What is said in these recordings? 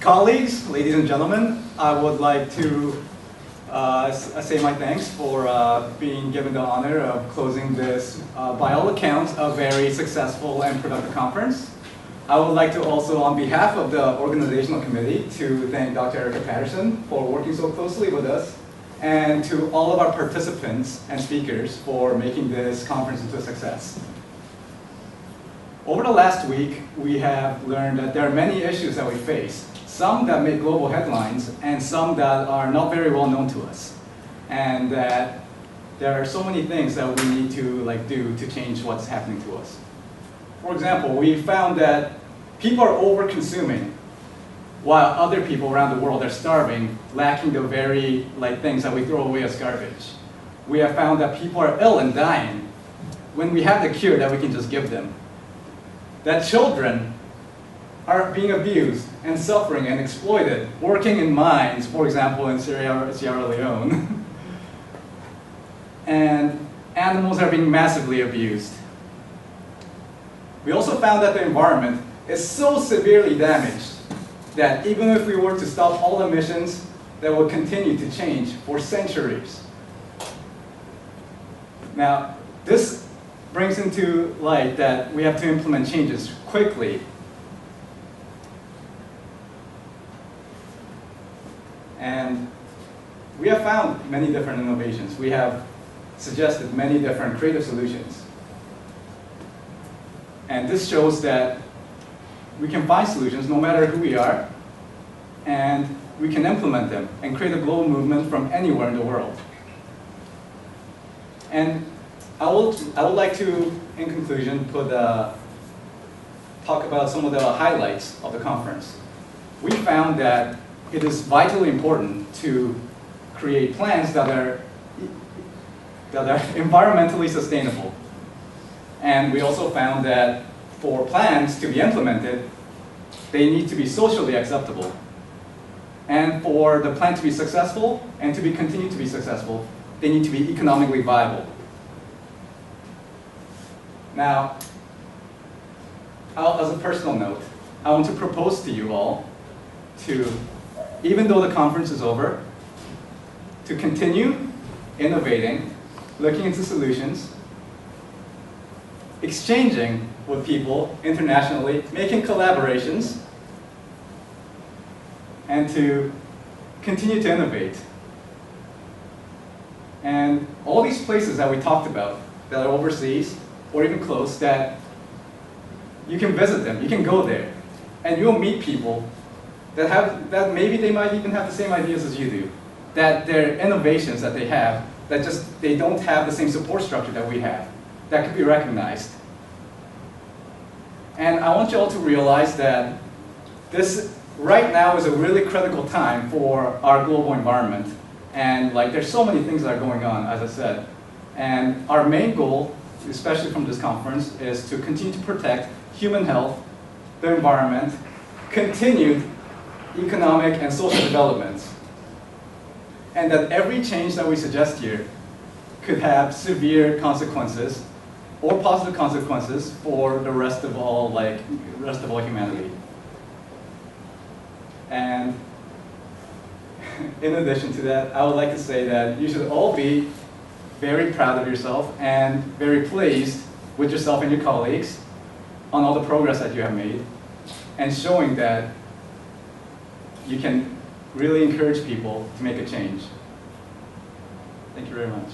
Colleagues, ladies and gentlemen, I would like to say my thanks for being given the honor of closing this, by all accounts, a very successful and productive conference. I would like to also, on behalf of the organizational committee, to thank Dr. Erica Patterson for working so closely with us, and to all of our participants and speakers for making this conference into a success. Over the last week, we have learned that there are many issues that we face, some that make global headlines and some that are not very well known to us. And that there are so many things that we need to do to change what's happening to us. For example, we found that people are over-consuming while other people around the world are starving, lacking the very things that we throw away as garbage. We have found that people are ill and dying when we have the cure that we can just give them. That children are being abused and suffering and exploited, working in mines, for example, in Sierra Leone. And animals are being massively abused. We also found that the environment is so severely damaged that even if we were to stop all emissions, that will continue to change for centuries. Now, this brings into light that we have to implement changes quickly. And we have found many different innovations. We have suggested many different creative solutions. And this shows that we can find solutions no matter who we are, and we can implement them and create a global movement from anywhere in the world. And I would like to, in conclusion, talk about some of the highlights of the conference. We found that it is vitally important to create plans that are environmentally sustainable. And we also found that for plans to be implemented, they need to be socially acceptable. And for the plan to be successful and to continue to be successful, they need to be economically viable. Now, as a personal note, I want to propose to you all to, even though the conference is over, to continue innovating, looking into solutions, exchanging with people internationally, making collaborations, and to continue to innovate. And all these places that we talked about, that are overseas, or even close, that you can visit them, you can go there, and you'll meet people that maybe they might even have the same ideas as you do, that their innovations that they have, that they don't have the same support structure that we have, that could be recognized. And I want you all to realize that this right now is a really critical time for our global environment. And there's so many things that are going on, as I said. And our main goal, especially from this conference, is to continue to protect human health, the environment, continued economic and social development. And that every change that we suggest here could have severe consequences or positive consequences for the rest of all humanity. And in addition to that, I would like to say that you should all be very proud of yourself and very pleased with yourself and your colleagues on all the progress that you have made, and showing that you can really encourage people to make a change. Thank you very much.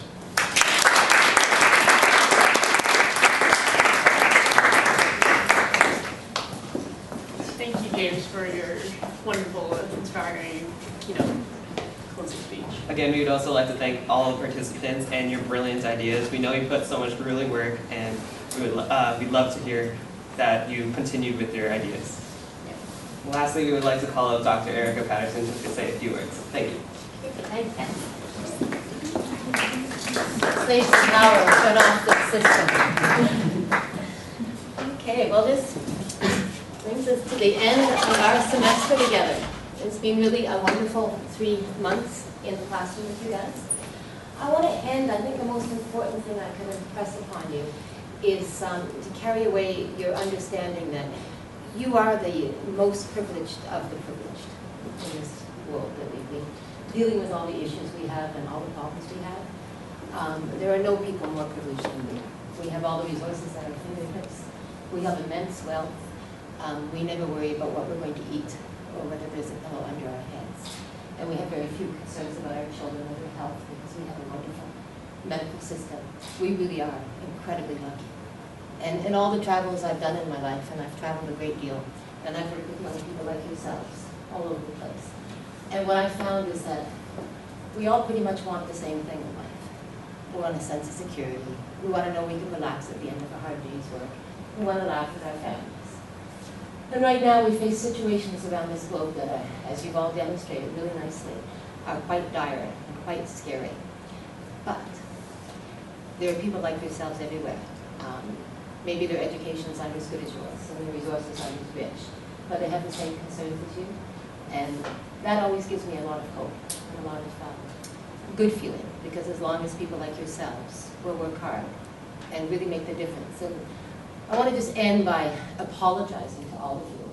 Thank you, James, for your wonderful, inspiring keynote closing speech. Again, we would also like to thank all the participants and your brilliant ideas. We know you put so much grueling work, and we'd love to hear that you continued with your ideas. Yeah. Lastly, we would like to call up Dr. Erica Patterson to say a few words. Thank you. Thank you. Space and power, turn off the system. Okay, well, this brings us to the end of our semester together. It's been really a wonderful 3 months in the classroom with you guys. I want to end, I think the most important thing I can impress upon you is to carry away your understanding that you are the most privileged of the privileged in this world that we've been dealing with all the issues we have and all the problems we have. There are no people more privileged than we are. We have all the resources at our fingertips. We have immense wealth. We never worry about what we're going to eat or whether there's a pillow under our heads. And we have very few concerns about our children or their health because we have a wonderful medical system. We really are incredibly lucky. And in all the travels I've done in my life, and I've traveled a great deal, and I've worked with young people like yourselves all over the place. And what I found is that we all pretty much want the same thing in life. We want a sense of security. We want to know we can relax at the end of a hard day's work. We want to laugh with our families. And right now we face situations around this globe that are, as you've all demonstrated really nicely, are quite dire and quite scary. But there are people like yourselves everywhere. Maybe their education is not as good as yours and their resources aren't as rich, but they have the same concerns as you. And that always gives me a lot of hope and a lot of good feeling, because as long as people like yourselves will work hard and really make the difference. And I want to just end by apologizing to all of you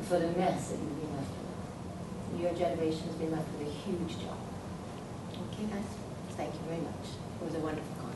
for the mess that you've been left with. Your generation has been left with a huge job. Okay, guys? Thank you very much. It was a wonderful conference.